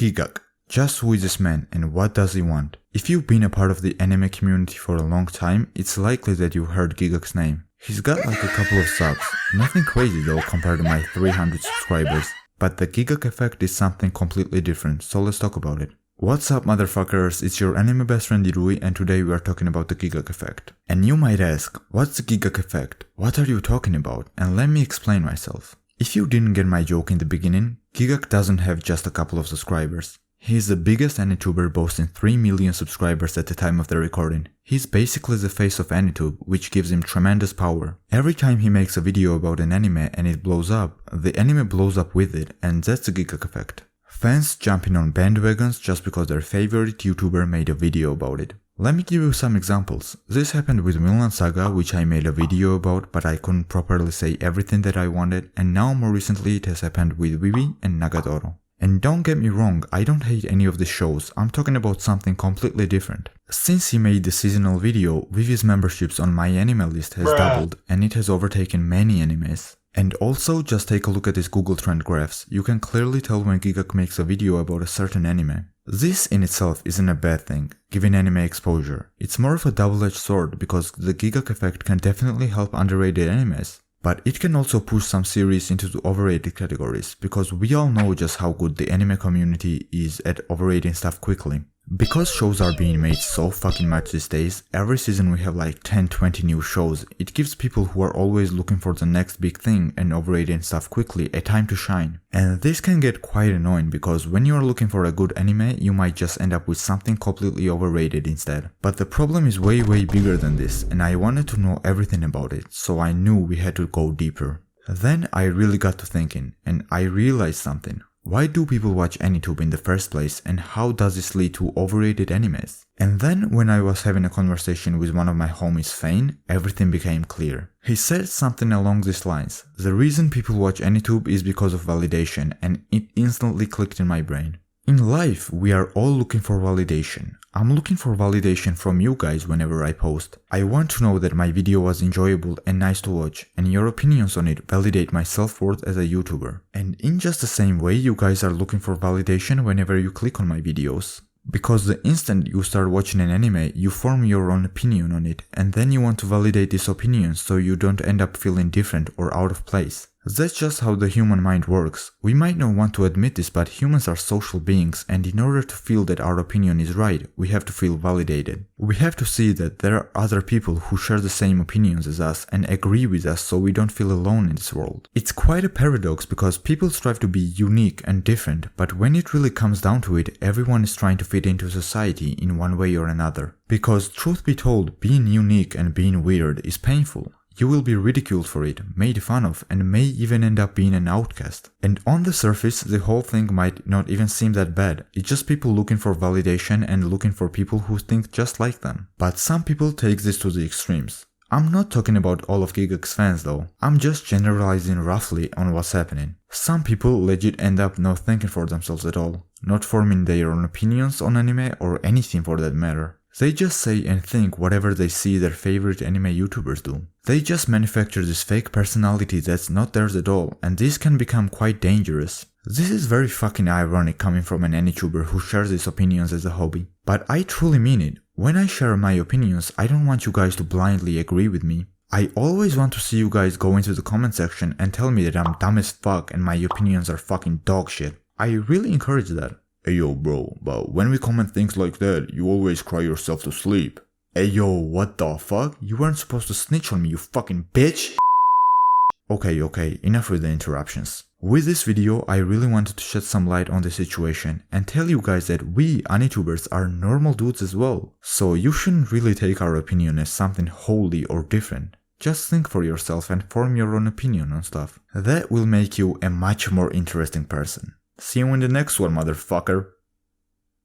Gigguk. Just who is this man and what does he want? If you've been a part of the anime community for a long time, it's likely that you've heard Gigguk's name. He's got like a couple of subs, nothing crazy though compared to my 300 subscribers. But the Gigguk Effect is something completely different, so let's talk about it. What's up motherfuckers, it's your anime best friend Irui and today we are talking about the Gigguk Effect. And you might ask, what's the Gigguk Effect? What are you talking about? And let me explain myself. If you didn't get my joke in the beginning, Gigguk doesn't have just a couple of subscribers. He is the biggest Anituber boasting 3 million subscribers at the time of the recording. He's basically the face of Anitube, which gives him tremendous power. Every time he makes a video about an anime and it blows up, the anime blows up with it, and that's the Gigguk Effect. Fans jumping on bandwagons just because their favorite YouTuber made a video about it. Let me give you some examples. This happened with Vinland Saga, which I made a video about, but I couldn't properly say everything that I wanted, and now more recently it has happened with Vivi and Nagatoro. And don't get me wrong, I don't hate any of the shows, I'm talking about something completely different. Since he made the seasonal video, Vivi's memberships on my anime list has doubled, and it has overtaken many animes. And also, just take a look at his Google Trend graphs, you can clearly tell when Gigguk makes a video about a certain anime. This in itself isn't a bad thing, giving anime exposure. It's more of a double-edged sword because the Gigguk Effect can definitely help underrated animes. But it can also push some series into the overrated categories, because we all know just how good the anime community is at overrating stuff quickly. Because shows are being made so fucking much these days, every season we have like 10-20 new shows, it gives people who are always looking for the next big thing and overrating stuff quickly a time to shine. And this can get quite annoying because when you are looking for a good anime, you might just end up with something completely overrated instead. But the problem is way bigger than this, and I wanted to know everything about it, so I knew we had to go deeper. Then I really got to thinking, and I realized something. Why do people watch Anitube in the first place, and how does this lead to overrated animes? And then when I was having a conversation with one of my homies Fane, everything became clear. He said something along these lines: the reason people watch Anitube is because of validation, and it instantly clicked in my brain. In life, we are all looking for validation. I'm looking for validation from you guys whenever I post. I want to know that my video was enjoyable and nice to watch, and your opinions on it validate my self-worth as a YouTuber. And in just the same way, you guys are looking for validation whenever you click on my videos. Because the instant you start watching an anime, you form your own opinion on it, and then you want to validate this opinion so you don't end up feeling different or out of place. That's just how the human mind works. We might not want to admit this, but humans are social beings, and in order to feel that our opinion is right, we have to feel validated. We have to see that there are other people who share the same opinions as us and agree with us so we don't feel alone in this world. It's quite a paradox because people strive to be unique and different, but when it really comes down to it, everyone is trying to fit into society in one way or another. Because truth be told, being unique and being weird is painful. You will be ridiculed for it, made fun of, and may even end up being an outcast. And on the surface, the whole thing might not even seem that bad. It's just people looking for validation and looking for people who think just like them. But some people take this to the extremes. I'm not talking about all of Gigguk's fans though. I'm just generalizing roughly on what's happening. Some people legit end up not thinking for themselves at all, not forming their own opinions on anime or anything for that matter. They just say and think whatever they see their favorite anime YouTubers do. They just manufacture this fake personality that's not theirs at all, and this can become quite dangerous. This is very fucking ironic coming from an Anituber who shares his opinions as a hobby. But I truly mean it. When I share my opinions, I don't want you guys to blindly agree with me. I always want to see you guys go into the comment section and tell me that I'm dumb as fuck and my opinions are fucking dog shit. I really encourage that. Hey yo bro, but when we comment things like that, you always cry yourself to sleep. Hey yo, what the fuck? You weren't supposed to snitch on me, you fucking bitch! Okay, enough with the interruptions. With this video, I really wanted to shed some light on the situation and tell you guys that we Anitubers are normal dudes as well. So you shouldn't really take our opinion as something holy or different. Just think for yourself and form your own opinion on stuff. That will make you a much more interesting person. See you in the next one, motherfucker.